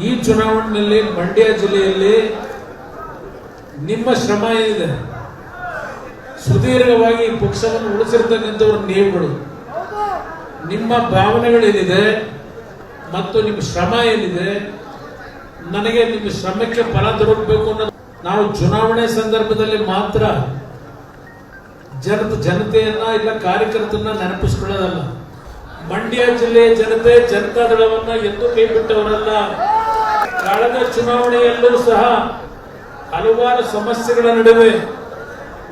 ಈ ಚುನಾವಣೆಯಲ್ಲಿ ಮಂಡ್ಯ ಜಿಲ್ಲೆಯಲ್ಲಿ ನಿಮ್ಮ ಶ್ರಮ ಏನಿದೆ, ಸುದೀರ್ಘವಾಗಿ ಪಕ್ಷವನ್ನು ಉಳಿಸಿರ್ತಕ್ಕಂಥವ್ರ ನೀವುಗಳು, ನಿಮ್ಮ ಭಾವನೆಗಳೇನಿದೆ ಮತ್ತು ನಿಮ್ಮ ಶ್ರಮ ಏನಿದೆ, ನನಗೆ ನಿಮ್ಮ ಶ್ರಮಕ್ಕೆ ಫಲ ದೊರಕಬೇಕು ಅನ್ನೋ ನಾವು ಚುನಾವಣೆ ಸಂದರ್ಭದಲ್ಲಿ ಮಾತ್ರ ಜನತೆಯನ್ನ ಇಲ್ಲ ಕಾರ್ಯಕರ್ತರನ್ನ ನೆನಪಿಸ್ಕೊಳ್ಳೋದಲ್ಲ. ಮಂಡ್ಯ ಜಿಲ್ಲೆಯ ಜನತೆ ಜನತಾದಳವನ್ನ ಎಂದೂ ಕೈ ಬಿಟ್ಟವರಲ್ಲ. ಕಳೆದ ಚುನಾವಣೆಯಲ್ಲೂ ಸಹ ಹಲವಾರು ಸಮಸ್ಯೆಗಳ ನಡುವೆ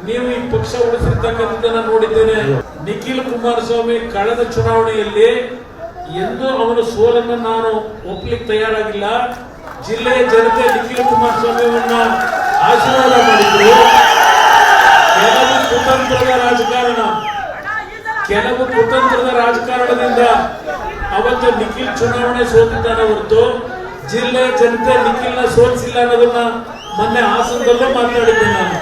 ನೀವು ಈ ಪಕ್ಷ ಉಳಿಸಿರ್ತಕ್ಕಂಥದ್ದನ್ನ ನೋಡಿದ್ದೇನೆ. ನಿಖಿಲ್ ಕುಮಾರಸ್ವಾಮಿ ಕಳೆದ ಚುನಾವಣೆಯಲ್ಲಿ ಎಂದೂ ಅವನ ಸೋಲನ್ನು ನಾನು ಒಪ್ಪಲಿಕ್ಕೆ ತಯಾರಾಗಿಲ್ಲ. ಜಿಲ್ಲೆಯ ಜನತೆ ನಿಖಿಲ್ ಕುಮಾರಸ್ವಾಮಿಯನ್ನ ಆಶೀರ್ವಾದ ಮಾಡಿದ್ರು. ಕೆಲವು ಕುತಂತ್ರದ ರಾಜಕಾರಣದಿಂದ ಅವತ್ತು ನಿಖಿಲ್ ಚುನಾವಣೆ ಸೋತಿದ್ದಾನೆ ಹೊರತು ಜಿಲ್ಲೆಯ ಜನತೆ ನಿಖಿಲ್ನ ಸೋಲಿಸಿಲ್ಲ ಅನ್ನೋದನ್ನ ಮೊನ್ನೆ ಹಾಸನದಲ್ಲೂ ಮಾತಾಡಿದ್ದೇನೆ ನಾನು.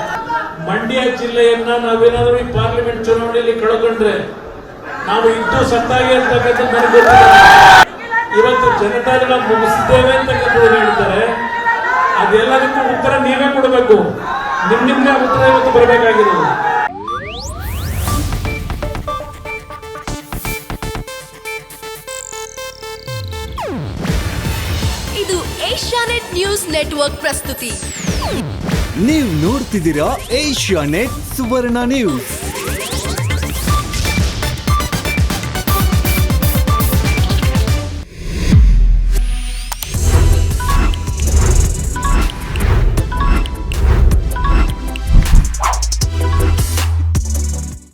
ಮಂಡ್ಯ ಜಿಲ್ಲೆಯನ್ನ ನಾವೇನಾದ್ರೂ ಈ ಪಾರ್ಲಿಮೆಂಟ್ ಚುನಾವಣೆಯಲ್ಲಿ ಕಳ್ಕೊಂಡ್ರೆ ನಾವು ಇದ್ದು ಸತ್ತಾಗಿ ಅಂತಕ್ಕಂಥದ್ದು ನನಗೆ ಗೊತ್ತಿಲ್ಲ. ಇವತ್ತು ಜನತಾದಳ ಮುಗಿಸಿದ್ದೇವೆ ಅಂತಕ್ಕಂಥದ್ದು ಹೇಳ್ತಾರೆ. ಅದೆಲ್ಲದಕ್ಕೂ ಉತ್ತರ ನೀವೇ ಕೊಡಬೇಕು. ನಿಮ್ಮಿಂದ ಉತ್ತರ ಇವತ್ತು ಬರಬೇಕಾಗಿರೋದು. ಇದು ಏಷ್ಯಾನೆಟ್ ನ್ಯೂಸ್ ನೆಟ್ವರ್ಕ್ ಪ್ರಸ್ತುತಿ. ನೀವು ನೋಡ್ತಿದ್ದೀರಾ ಏಷ್ಯಾನೆಟ್ ಸುವರ್ಣ ನ್ಯೂಸ್.